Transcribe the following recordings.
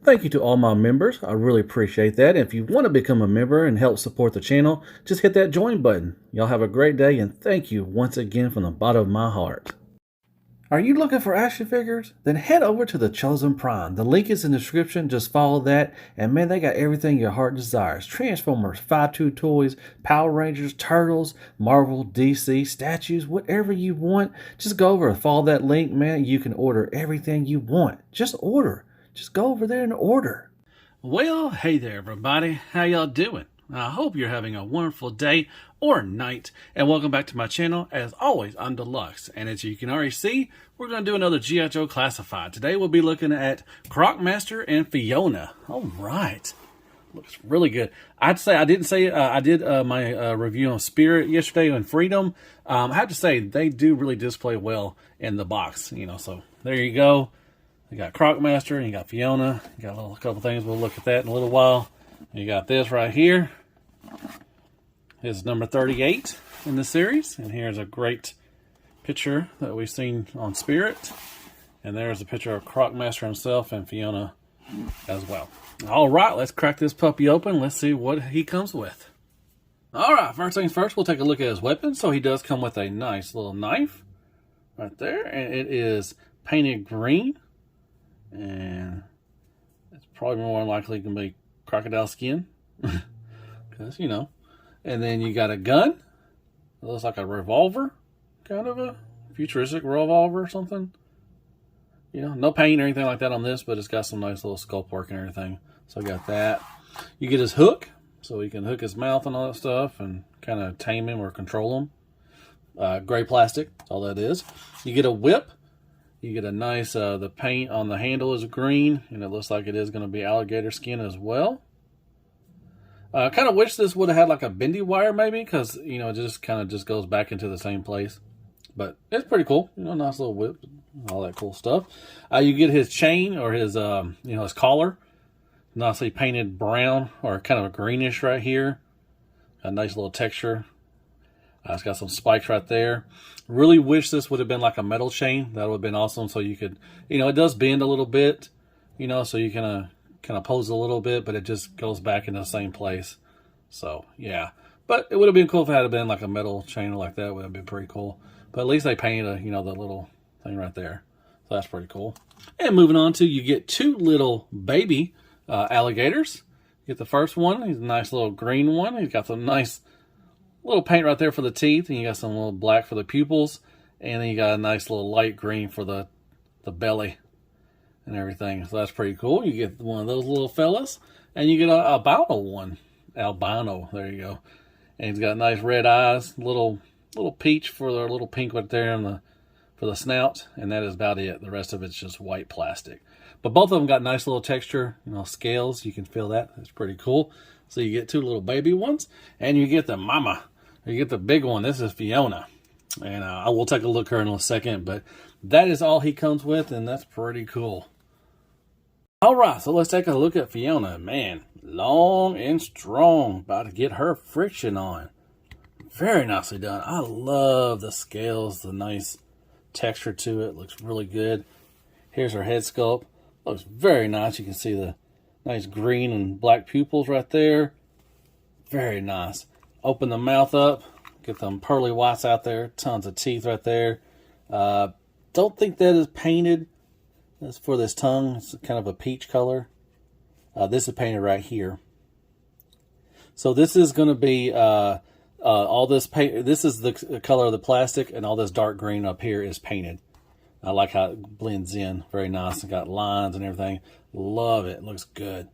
Thank you to all my members. I really appreciate that. If you want to become a member and help support the channel, just hit that join button. Y'all have a great day and thank you once again from the bottom of my heart. Are you looking for action figures? Then head over to the Chosen Prime. The link is in the description. Just follow that. And man, they got everything your heart desires. Transformers, 5-2 toys, Power Rangers, Turtles, Marvel, DC, statues, whatever you want. Just go over and follow that link, man. You can order everything you want. Just order. Just go over there and order. Well, hey there everybody. How y'all doing? I hope you're having a wonderful day or night, and welcome back to my channel. As always, I'm Deluxe, and as you can already see, we're going to do another G.I. Joe Classified. Today we'll be looking at Croc Master and Fiona. All right. Looks really good. I'd say, I did my review on Spirit yesterday and Freedom. I have to say, they do really display well in the box, so there you go. You got Croc Master, and you got Fiona. You got a couple things. We'll look at that in a little while. You got this right here. This is number 38 in the series. And here's a great picture that we've seen on Spirit. And there's a picture of Croc Master himself and Fiona as well. All right, let's crack this puppy open. Let's see what he comes with. All right, first things first, we'll take a look at his weapon. So he does come with a nice little knife right there. And it is painted green. And it's probably more likely going to be crocodile skin. Because, And then you got a gun. It looks like a revolver. Kind of a futuristic revolver or something. No paint or anything like that on this, but it's got some nice little sculpt work and everything. So I got that. You get his hook. So he can hook his mouth and all that stuff and kind of tame him or control him. Gray plastic. That's all that is. You get a whip. You get a nice, the paint on the handle is green, and it looks like it is going to be alligator skin as well. I kind of wish this would have had like a bendy wire maybe, because, it just kind of just goes back into the same place. But it's pretty cool. Nice little whip, all that cool stuff. You get his chain or his, his collar. Nicely painted brown or kind of a greenish right here. A nice little texture. It's got some spikes right there. Really wish this would have been like a metal chain. That would have been awesome. So you could, it does bend a little bit, so you kind of pose a little bit, but it just goes back into the same place. So, yeah. But it would have been cool if it had been like a metal chain like that. It would have been pretty cool. But at least they painted, the little thing right there. So that's pretty cool. And moving on to, you get two little baby alligators. You get the first one. He's a nice little green one. He's got some nice little paint right there for the teeth, and you got some little black for the pupils, and then you got a nice little light green for the belly and everything. So that's pretty cool. You get one of those little fellas, and you get a albino one. Albino, there you go. And he's got nice red eyes, little peach for the little pink right there for the snout, and that is about it. The rest of it's just white plastic. But both of them got nice little texture, scales. You can feel that. It's pretty cool. So you get two little baby ones, and you get the mama. You get the big one. This is Fiona. And I will take a look at her in a second. But that is all he comes with, and that's pretty cool. All right, so let's take a look at Fiona. Man, long and strong. About to get her friction on. Very nicely done. I love the scales, the nice texture to it. Looks really good. Here's her head sculpt. Looks very nice. You can see the nice green and black pupils right there. Very nice. Open the mouth up. Get them pearly whites out there. Tons of teeth right there. Don't think that is painted. That's for this tongue. It's kind of a peach color. This is painted right here. So this is going to be all this paint. This is the color of the plastic, and all this dark green up here is painted. I like how it blends in. Very nice. It got lines and everything. Love it. Looks good.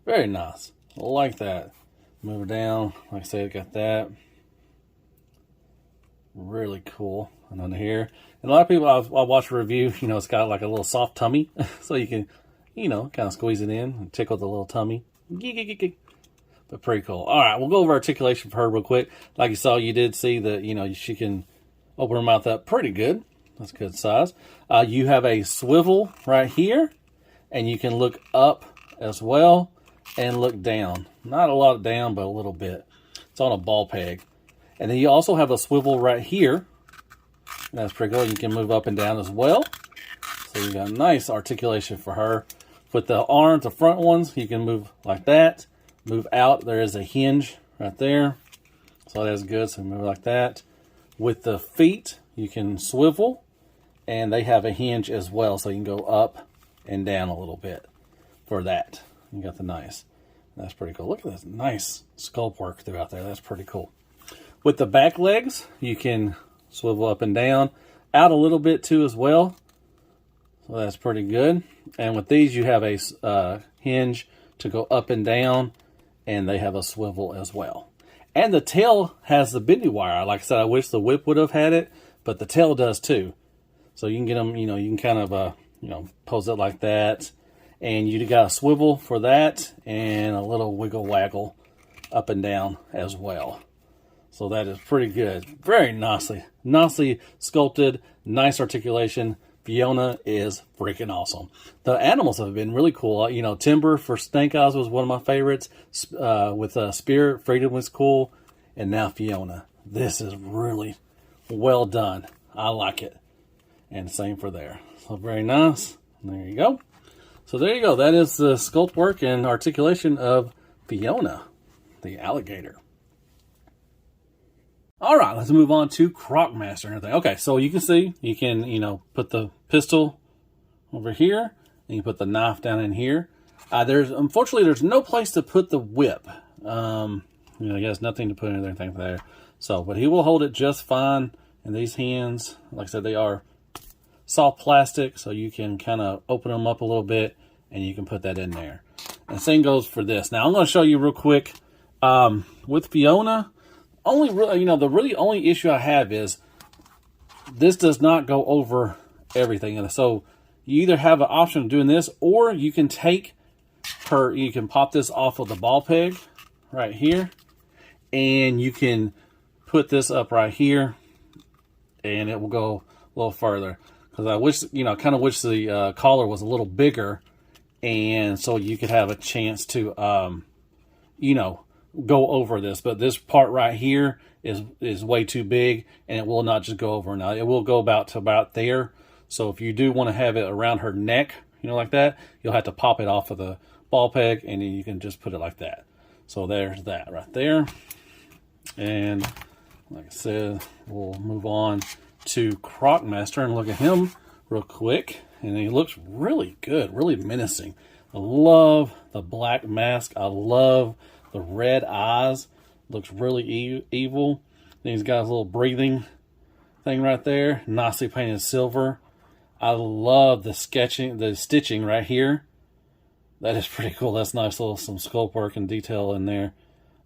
Very nice. Like that. Move it down. Like I said, got that. Really cool. And under here. And a lot of people, I watch a review, it's got like a little soft tummy. So you can, kind of squeeze it in and tickle the little tummy. But pretty cool. All right, we'll go over articulation for her real quick. Like you saw, you did see that, she can open her mouth up pretty good. That's good size. You have a swivel right here, and you can look up as well and look down. Not a lot down, but a little bit. It's on a ball peg. And then you also have a swivel right here. That's pretty cool. You can move up and down as well. So you got nice articulation for her. With the arms, the front ones, you can move like that. Move out. There is a hinge right there. So that's good. So move like that. With the feet, you can swivel. And they have a hinge as well. So you can go up and down a little bit for that. You got the nice. That's pretty cool. Look at this nice sculpt work throughout there. That's pretty cool. With the back legs, you can swivel up and down. Out a little bit too as well. So that's pretty good. And with these, you have a hinge to go up and down, and they have a swivel as well. And the tail has the bendy wire. Like I said, I wish the whip would have had it, but the tail does too. So you can get them, you can kind of, pose it like that. And you got a swivel for that, and a little wiggle waggle up and down as well. So that is pretty good. Very nicely sculpted, nice articulation. Fiona is freaking awesome. The animals have been really cool. Timber for Snake Eyes was one of my favorites. With Spirit, Freedom was cool. And now Fiona. This is really well done. I like it. And same for there. So very nice. There you go. So there you go. That is the sculpt work and articulation of Fiona, the alligator. All right, let's move on to Croc Master and everything. Okay, so you can see, you can, put the pistol over here, and you put the knife down in here. Unfortunately, there's no place to put the whip. He has nothing to put in anything there. So, but he will hold it just fine in these hands. Like I said, they are soft plastic, so you can kind of open them up a little bit, and you can put that in there. And the same goes for this. Now, I'm going to show you real quick. With Fiona, the only issue I have is this does not go over everything. And so you either have an option of doing this, or you can you can pop this off of the ball peg right here, and you can put this up right here, and it will go a little further. Because I wish, kind of wish the collar was a little bigger, and so you could have a chance to, go over this. But this part right here is way too big, and it will not just go over. Now it will go about there. So if you do want to have it around her neck, like that, you'll have to pop it off of the ball peg, and then you can just put it like that. So there's that right there. And like I said, we'll move on to Croc Master and look at him real quick. And he looks really good, really menacing. I love the black mask. I love the red eyes. Looks really evil. Then he's got his little breathing thing right there. Nicely painted silver. I love the stitching right here. That is pretty cool. That's nice some sculpt work and detail in there.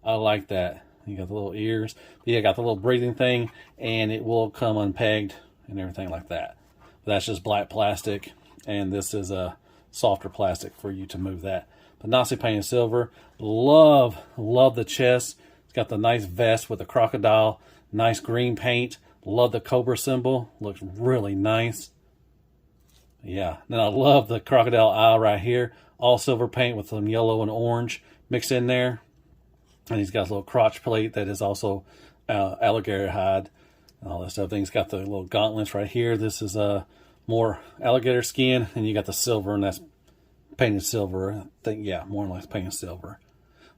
I like that. You got the little ears. Yeah, got the little breathing thing, and it will come unpegged and everything like that. But that's just black plastic, and this is a softer plastic for you to move that. But nicely painted silver. Love the chest. It's got the nice vest with the crocodile. Nice green paint. Love the cobra symbol. Looks really nice. Yeah. Then I love the crocodile eye right here. All silver paint with some yellow and orange mixed in there. And he's got a little crotch plate that is also alligator hide and all that stuff. Then he's got the little gauntlets right here. This is more alligator skin, and you got the silver, and that's painted silver. I think, yeah, more or less painted silver.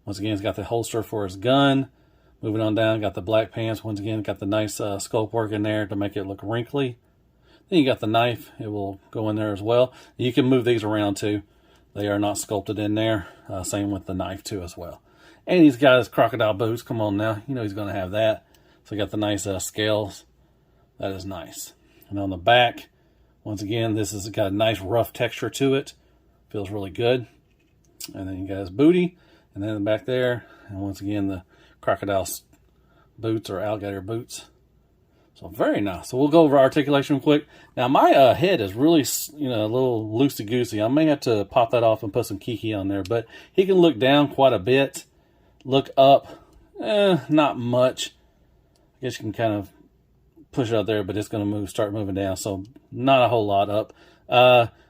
Once again, he's got the holster for his gun. Moving on down, got the black pants. Once again, got the nice sculpt work in there to make it look wrinkly. Then you got the knife. It will go in there as well. You can move these around too. They are not sculpted in there. Same with the knife too as well. And he's got his crocodile boots. Come on now. He's going to have that. So he got the nice scales. That is nice. And on the back, once again, this has got a nice rough texture to it. Feels really good. And then you got his booty. And then back there. And once again, the crocodile boots or alligator boots. So very nice. So we'll go over articulation quick. Now my head is really, a little loosey-goosey. I may have to pop that off and put some kiki on there. But he can look down quite a bit. Look up, not much. I guess you can kind of push it out there, but it's going to start moving down. So not a whole lot up.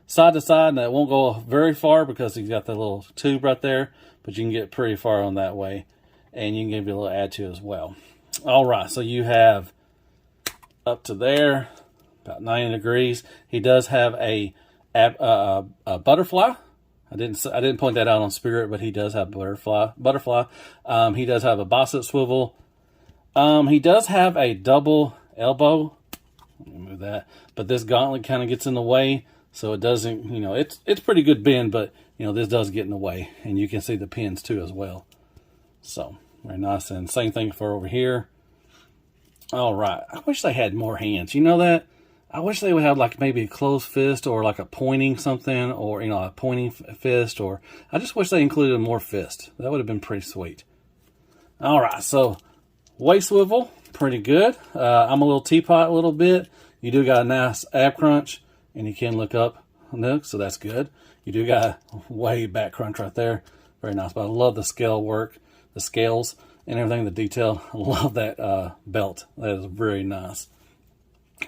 Side to side, and that won't go very far because he's got the little tube right there. But you can get pretty far on that way. And you can give it a little add to as well. All right, so you have up to there, about 90 degrees. He does have a butterfly I didn't point that out on Spirit, but he does have butterfly. He does have a Bossett swivel. He does have a double elbow. Let me move that. But this gauntlet kind of gets in the way, so it doesn't, it's pretty good bend, but, this does get in the way. And you can see the pins too as well. So, very nice. And same thing for over here. All right. I wish they had more hands. You know that? I wish they would have like maybe a closed fist or like a pointing something, or, a pointing fist, or I just wish they included more fist. That would have been pretty sweet. All right. So, waist swivel, pretty good. I'm a little teapot a little bit. You do got a nice ab crunch, and you can look up, so that's good. You do got a way back crunch right there. Very nice. But I love the scale work, the scales, and everything, the detail. I love that belt. That is very nice.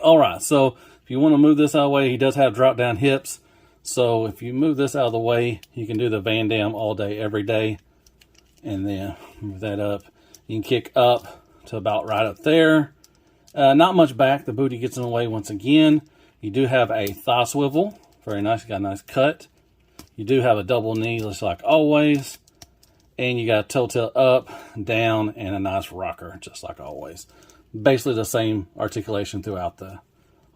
All right, so if you want to move this out of the way, he does have drop down hips. So if you move this out of the way, you can do the Van Damme all day, every day. And then move that up. You can kick up to about right up there. Not much back. The booty gets in the way once again. You do have a thigh swivel. Very nice. You got a nice cut. You do have a double knee, just like always. And you got a toe tilt up, down, and a nice rocker, just like always. Basically the same articulation throughout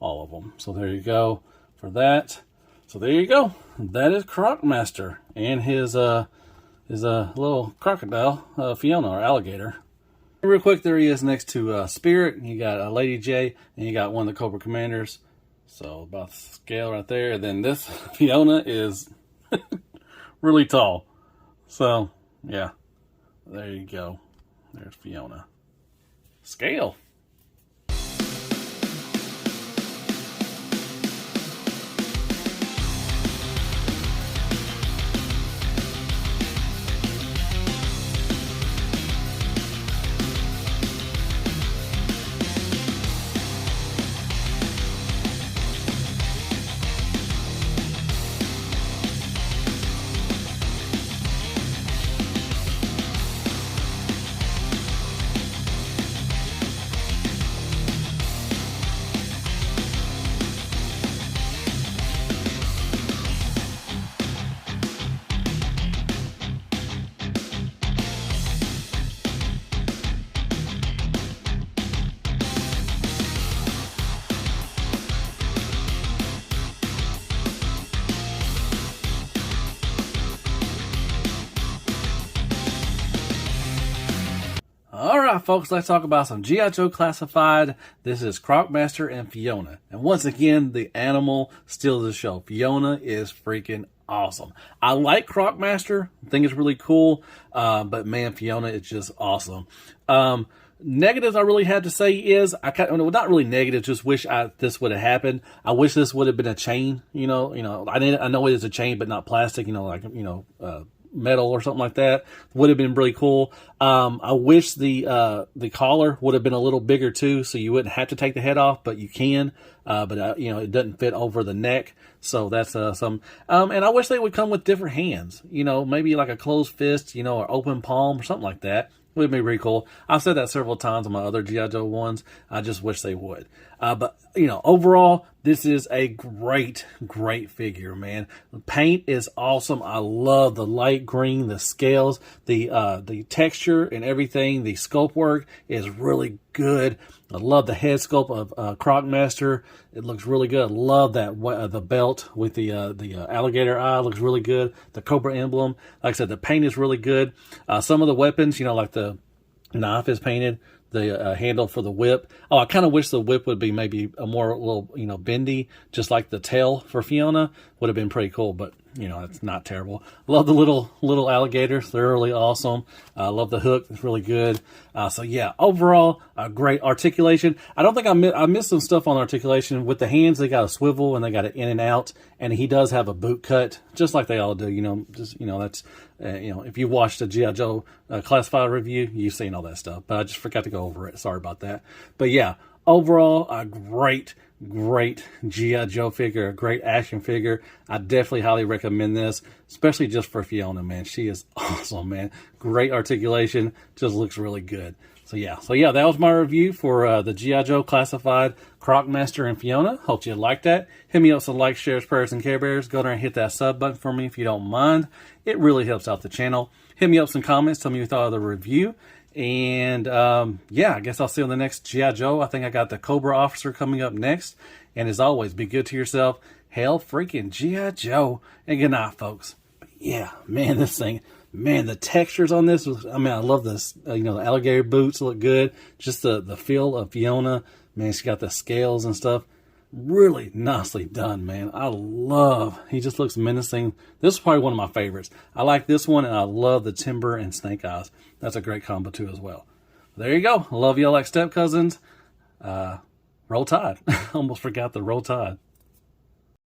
all of them. So there you go for that. So there you go. That is Croc Master and his little crocodile, Fiona, or alligator. Real quick, there he is next to Spirit. You got Lady J, and you got one of the Cobra Commanders. So about the scale right there. And then this Fiona is really tall. So yeah, there you go. There's Fiona. Scale. Alright folks, let's talk about some G.I. Joe Classified. This is Croc Master and Fiona. And once again, the animal steals the show. Fiona is freaking awesome. I like Croc Master. I think it's really cool. But man, Fiona is just awesome. Negatives I really had to say is, not really negative, just wish this would have happened. I wish this would have been a chain, I know it is a chain, but not plastic, metal or something like that. Would have been really cool. I wish the collar would have been a little bigger too, so you wouldn't have to take the head off, but you can. But it doesn't fit over the neck, so that's some. And I wish they would come with different hands. Maybe like a closed fist, or open palm or something like that. Would be really cool. I've said that several times on my other G.I. Joe ones. I just wish they would. But overall, this is a great, great figure, man. The paint is awesome. I love the light green, the scales, the texture and everything. The sculpt work is really good. I love the head sculpt of Croc Master. It looks really good. I love that the belt with the alligator eye looks really good. The Cobra emblem, like I said, the paint is really good. Some of the weapons, like the knife is painted. The handle for the whip. Oh, I kind of wish the whip would be maybe a little, bendy, just like the tail for Fiona. Would have been pretty cool, but, it's not terrible. Love the little alligators. They're really awesome. I love the hook. It's really good. So, yeah, overall, a great articulation. I don't think I missed some stuff on articulation. With the hands, they got a swivel and they got it in and out. And he does have a boot cut, just like they all do. That's... if you watched the G.I. Joe Classified review, you've seen all that stuff. But I just forgot to go over it. Sorry about that. But yeah, overall, a great G.I. Joe figure, a great action figure. I definitely highly recommend this, especially just for Fiona, man. She is awesome, man. Great articulation. Just looks really good. So yeah, that was my review for the G.I. Joe Classified Croc Master and Fiona. Hope you liked that. Hit me up with some likes, shares, prayers, and Care Bears. Go there and hit that sub button for me if you don't mind. It really helps out the channel. Hit me up with some comments. Tell me what you thought of the review. And yeah, I guess I'll see you on the next G.I. Joe. I think I got the Cobra Officer coming up next. And as always, be good to yourself. Hail freaking G.I. Joe. And good night, folks. But yeah, man, this thing... Man, the textures on this was, I mean, I love this, the alligator boots look good. Just the feel of Fiona. Man, she got the scales and stuff. Really nicely done, man. He just looks menacing. This is probably one of my favorites. I like this one, and I love the Timber and Snake Eyes. That's a great combo, too, as well. There you go. Love y'all like step cousins. Roll Tide. Almost forgot the Roll Tide.